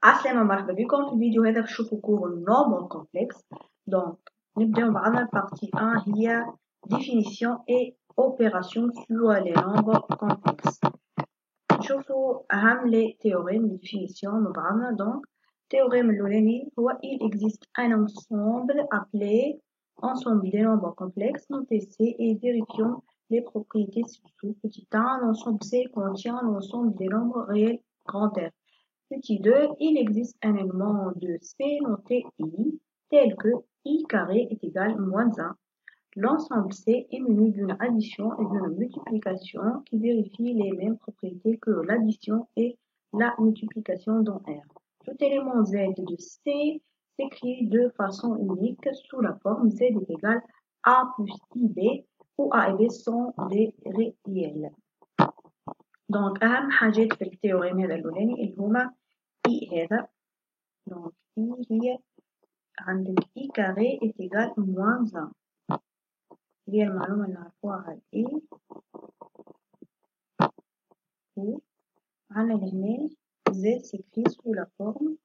عسلامة مرحبا بكم في الفيديو هذا تشوفوا كور نومبر كومبلكس. دونك نبداو معنا البارتي 1 هي définition et opération sur les nombres complexes. نشوفوا أهم لي théorèmes de définition مع بعضنا. دونك théorème الأولاني هو il existe un ensemble appelé ensemble des nombres complexes noté C et vérifions les propriétés ci-dessous. Petit 1, l'ensemble C contient l'ensemble des nombres réels grand R. Petit 2, il existe un élément de C noté I, tel que I carré est égal moins 1. L'ensemble C est muni d'une addition et d'une multiplication qui vérifient les mêmes propriétés que l'addition et la multiplication dans R. Tout élément Z de C s'écrit de façon unique sous la forme Z est égal A plus IB, où A et B sont des réels. دونك أهم حاجات في التيوريم هذا الأولاني اللي هما إي هذا. دونك إي هي عندك إي كاري إت إيغال موان 1 هي المعلومة اللي نعرفوها على الإي. وعنا لهنا زد سيكري سو لا فورم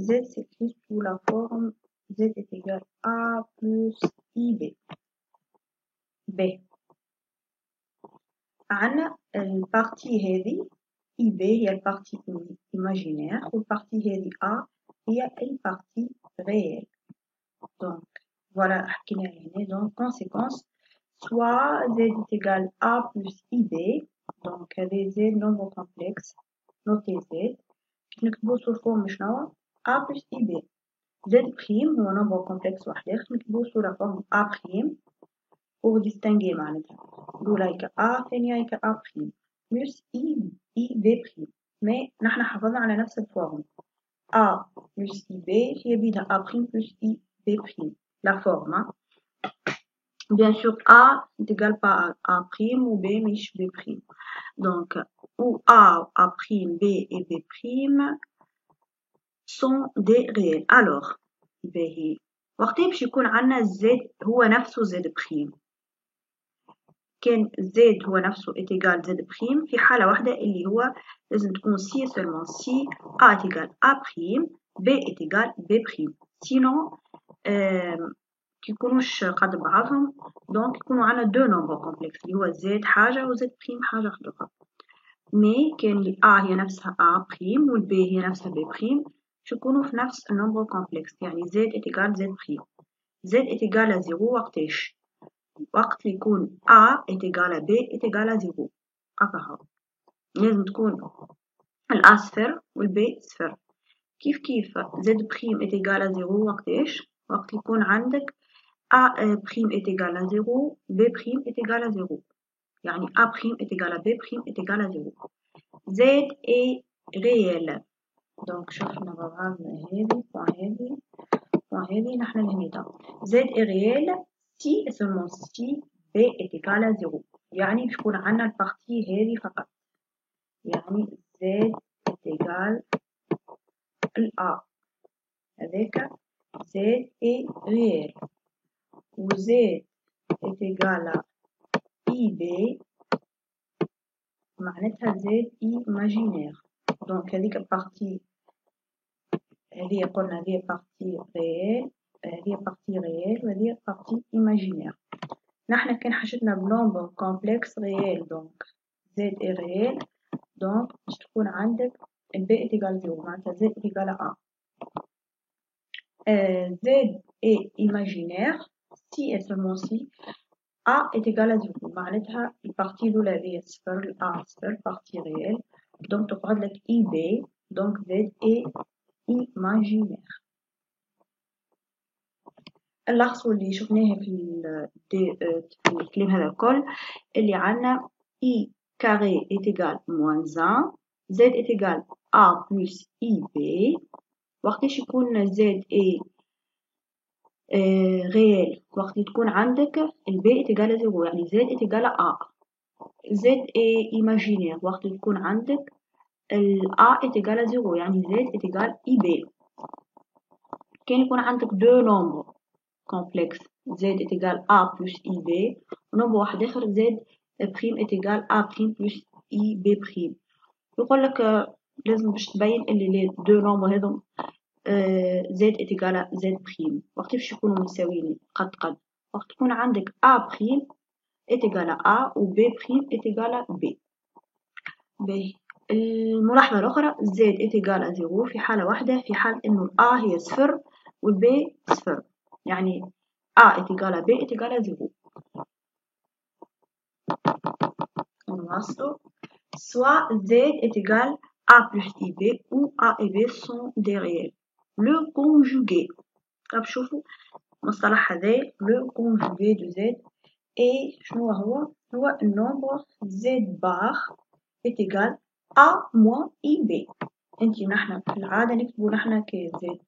Z s'écrit sous la forme Z est égal A plus IB. B. عنا البارتي هذه IB هي البارتي imaginaire والبارتي هذه A هي البارتي réelle. Donc voilà حكينا هنا. Donc conséquence soit Z est égal A plus IB. Donc هذه Z nombre complexe noté Z نكتبوه sous forme شنو A plus IB. Z prime هو nombre complexe واحد آخر نكتبوه sous la forme A prime pour distinguer معناتها الأولى هيك A الثانية هيك A prime plus I B prime. mais نحن حافظنا على نفس الفورم A plus IB هي بيدها A prime plus I B prime la forme. Bien sûr A n'égale pas A prime ou B مش B prime. donc où A prime B et B prime sont des réels. alors باهي وقتها باش يكون عندنا Z هو نفسه Z prime. كان Z هو نفسه est égal Z prime في حالة واحدة اللي هو لازم تكون si seulement si A est égal A prime B est égal B prime. sinon كيكونوش قد بعضهم دونك يكونوا عندنا دو نومبر كومبلكس اللي هو Z حاجة و Z prime حاجة أخرى. مي كان اللي A هي نفسها A prime وال B هي نفسها B prime باش يكونوا في نفس النومبر كومبلكس. يعني Z est égal Z prime. Z est égal à 0 وقتاش؟ وقت اللي يكون A est égal à B est égal à 0. هكا لازم تكون ال A صفر وال B صفر. كيف Z prime est égal à 0 وقتاش؟ وقت يكون عندك A prime est égal à 0 B prime est égal à 0. يعني A prime est égal à B prime est égal à 0. Z est réel. donc شوفنا مع بعضنا هذه نحن نهيتها. Z est réel si et seulement si B est égal à 0. يعني باش يكون عندنا البارتي هذه فقط. يعني Z est égal A هذاك Z est réel و Z est égal à IB معناتها Z imaginaire. donc هذيك البارتي هذه قلنا هذه بارتي ريال هذه بارتي ريال وهذه بارتي imaginaire. نحن كان حاجتنا بنومبر كومبلكس ريال دونك Z est réel دونك باش تكون عندك B est égal 0 معناتها Z est égal à A. Z est imaginaire si et seulement si A est égal à 0 معناتها البارتي الأولى هي صفر ال A صفر بارتي ريال دونك تقعد لك IB دونك Z est imaginaire. نلاحظوا اللي شفناه في الكلام هذا الكل اللي عندنا I carré est égal moins 1 Z est égal A plus IB. وقتاش يكون Z est réel وقت تكون عندك ب est égal à 0 يعني z est égal à a. z est imaginaire وقت تكون عندك a est égal à 0 يعني z est égal à ib. كان يكون عندك deux nombres complexes z est égal à a plus ib ونمبر واحد آخر z prime est égal à a prime plus ib prime. يقول لك لازم باش تبين اللي لي دو نومبر هذم z est égal à z prime. وقت باش يكونوا متساويين قد وقت تكون عندك a prime est égal à a و b prime est égal à b. باهي الملاحظة الأخرى z est égal à 0 في حالة واحدة في حال إنه a هي صفر و b صفر يعني a est égal à b est égal à 0. Soit z est égal à a plus ib ou a et b sont des réels. Le conjugué طب شوفوا مصطلح هذا le conjugué de z et شنو هو النومبر z bar est égal a moins ib. انتي نحن في العادة نكتبو نحن ك z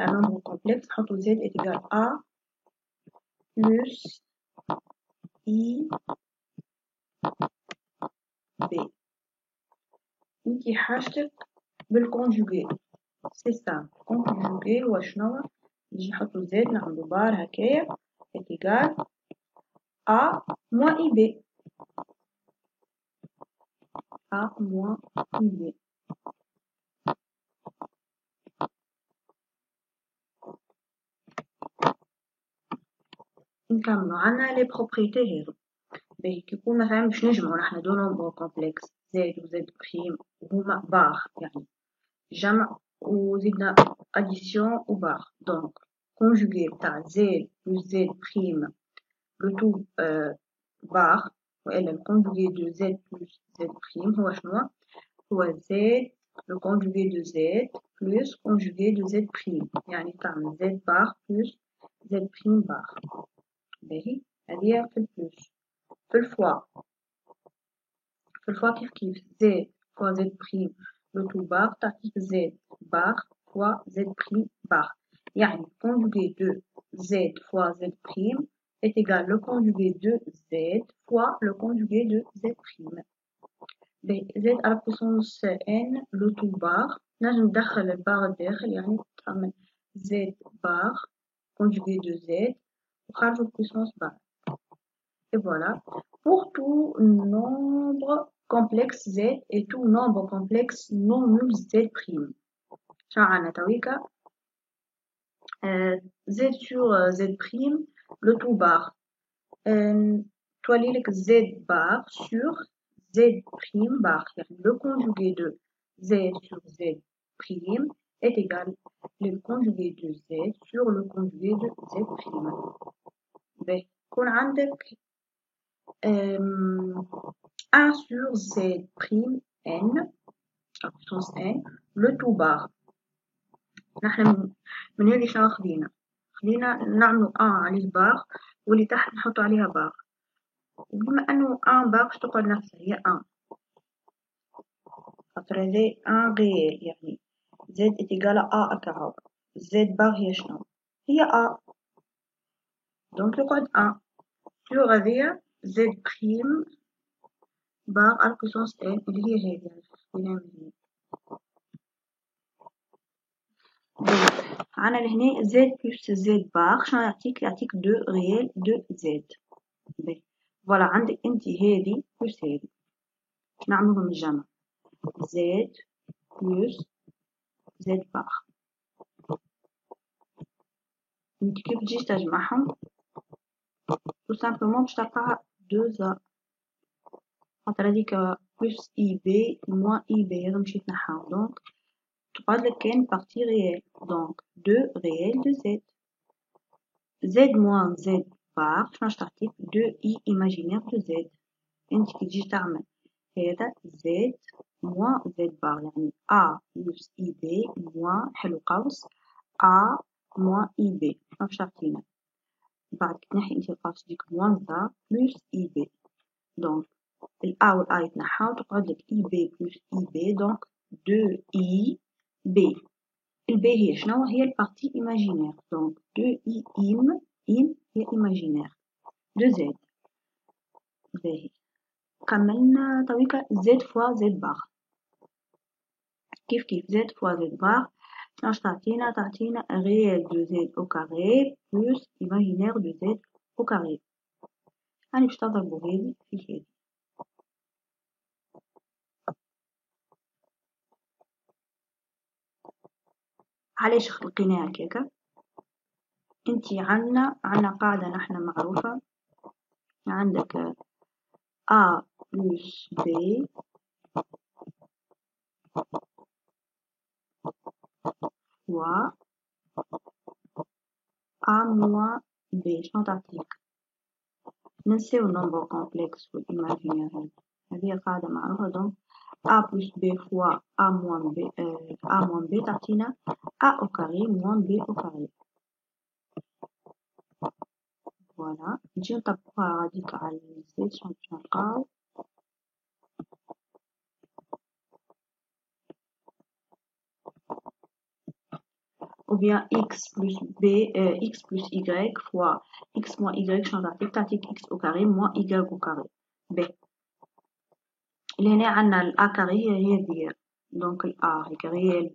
un nombre complexe نحطو z est égal a plus ib. انتي حاجتك بالكونجوغي سي سامبل. كونجوغي هو شنو؟ نجي نحطو زد نعملو بار هكايا اتيغال ا موان اي بي. ا موان اي بي. نكملو عنا لي بروبريتي هاذو. باهي كي يكون مثلا باش نجمعو نحنا دو نومبر كومبلكس زد و زد بريم وهما بار يعني جمع وزدنا اديسيون و بار دونك كونجوغي تاع زد بلس زد بريم le tout bar والا le conjugué de z plus z prime هو شنو هو z le conjugué de z plus conjugué de z prime يعني تعمل z bar plus z prime bar. باهي هذه في البلوس. في الفوا كيف z fois z prime le tout bar تعطيك z bar fois z prime bar يعني conjugué de z fois z prime est égal le conjugué de z fois le conjugué de z prime. z à la puissance n le tout bar نجم ندخل البار الداخل يعني تعمل z bar conjugué de z وخارج puissance bar. Et voilà pour tout nombre complexe z et tout nombre complexe non nul z prime. شعنا تويكا z sur z prime le tout bar توالي لك z bar sur z prime bar يعني le conjugué de z sur z prime est égal le conjugué de z sur le conjugué de z prime. باهي يكون عندك 1 sur z prime n à puissance n le tout bar. نحن من هذه شنو خدينا نعملو عليه بار واللي تحت نحطو عليها بار وبما انه بار باش تقعد نفسها هي خاطر هذا غير يعني زد اتيغال اكاهو زد بار هي شنو هي دونك يقعد سور هذيا زد بريم بار على بويسونس ان اللي هي هذه يعني خديناها من هنا. عنا لهنا z plus z bar شنو يعطيك دو ريال دو z. فوالا عندك انت هذه بلس هذه نعملهم الجمع z plus z bar. انت كيف تجي تجمعهم tout simplement باش تلقاها 2a خاطر هذيك بلس اي بي موان اي بي هذا مشيت نحاو دونك تقعد لك كاين بارتي ريال دونك 2 ريال دو z. z moins z bar شنو تعطيك 2 i imaginaire de z. انت كي تجي تعمل هذا z moins z bar يعني a plus ib moins حلو قوس a moins ib شنو تعطينا بعد كي تنحي انت القوس تجيك moins a plus ib دونك ال a وال a يتنحاو تقعد لك ib plus ib دونك 2 i b الب هي شنو؟ هي البارتي imaginaire. Donc 2 im هي imaginaire. 2 z. باهي. كملنا تويكا z fois z بار. كيف z fois z بار شنو تعطينا réel de z au carré plus imaginaire de z au carré. أنا باش تضربوا هذي في هذي. علاش خلقيناها هكاكا؟ انتي عنا قاعدة نحنا معروفة، عندك A plus B fois A moins B. شنو تعطيك؟ ننساو النمبر كومبلكس والإيماجينير، هذه قاعدة معروفة. دونك A plus B fois A moins B تعطينا A au carré moins B au carré. فوالا نجي نطبقوها غاديك على الزيت. شنو باش نلقاو؟ ou bien x plus b x plus y fois x moins y شنو تعطيك x au carré moins y au carré. ب هنا عندنا ال a carré هي دي، دونك ال a هيك réel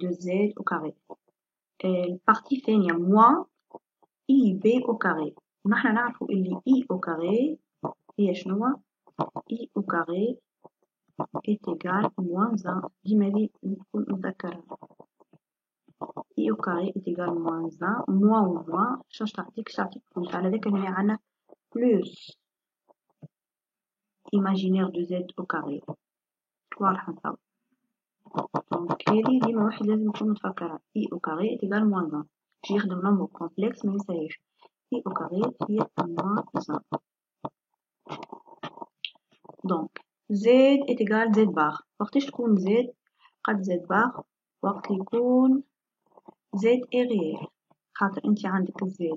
de z au carré. البارتي الثانية moins i b au carré. ونحن نعرفوا اللي i au carré هي شنو؟ i au carré est égal moins 1. ديما هذه نكون مذكرة. i au carré est égal moins 1. moins ou moins شنو تعطيك plus. على ذاك هنا عندنا plus imaginaire de z au carré. واضحة صح؟ دونك هذه ديما واحد لازم يكون متفكرها. i au carré est égal moins 1. باش يخدم نمبر كومبلكس ما ينساهاش. i au carré هي moins 1. دونك z est égal z بار. وقتاش تكون z قد z بار؟ وقت يكون z est réel. خاطر انت عندك z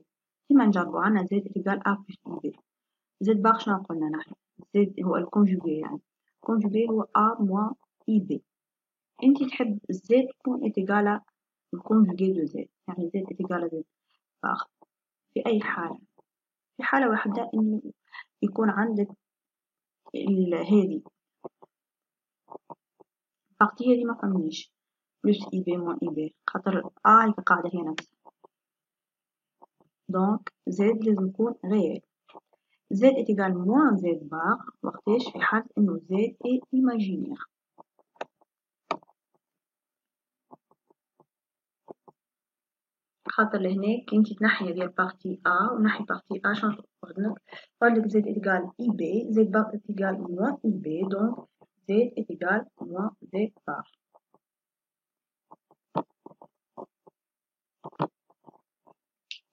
ديما نجربو عنا z est égal a plus b. z بار شنو قلنا نحن؟ z هو الكونجوغي، يعني الكونجوغي هو a moins ib. انت تحب z تكون est égal الكونجوغي دو z، يعني z est égal z بار في أي حالة. في حالة واحدة إنه يكون عندك هذه البارتي هذه ما فهمنيش بلس اي بي موان اي بي، خاطر هيك القاعدة هي نفسها. دونك زد لازم يكون ريال. زد اتيجال موان زد بار وقتاش؟ في حالة إنه زد اي ايماجينير. خاطر لهناك انت تنحي هذه البارتي ا ونحي بارتي ا شنو تقولك؟ تقولك زد اتيجال اي بي، زد بار اتيجال موان اي بي، دونك زد اتيجال موان زد بار.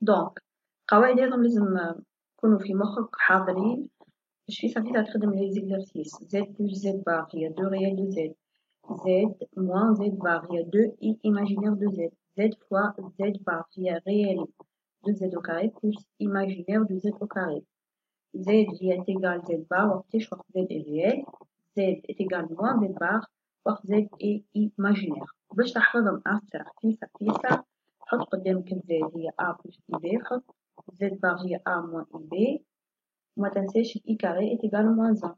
دونك قواعد هذم لازم يكونوا في مخك حاضرين باش في صفيحة تخدم لي زيكزارسيس. زد بلس زد بار هي دو ريال دو زد، زد موان زد بار هي دو اي ايماجينير دو زد، زد فوا زد بار هي ريال دو زد au carré بلس ايماجينير دو زد au carré. زد هي تيجال زد بار وقتاش؟ وقت زد اي ريال. زد تيجال موان زد بار وقت زد اي ايماجينير. باش تحفظهم أسرع فيسا حط قدامك زد هي a plus ib، حط زد بار هي a moins ib، وما تنساش اي كاري ايتيغال موان 1.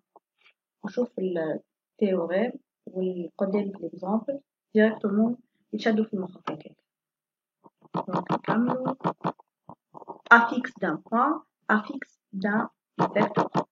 وشوف التيوريم وقدامك ليكزامبل ديريكتومون يتشدوا في مخك هكاك. دونك نكملو. افيكس دان بوان افيكس دان فيكتور.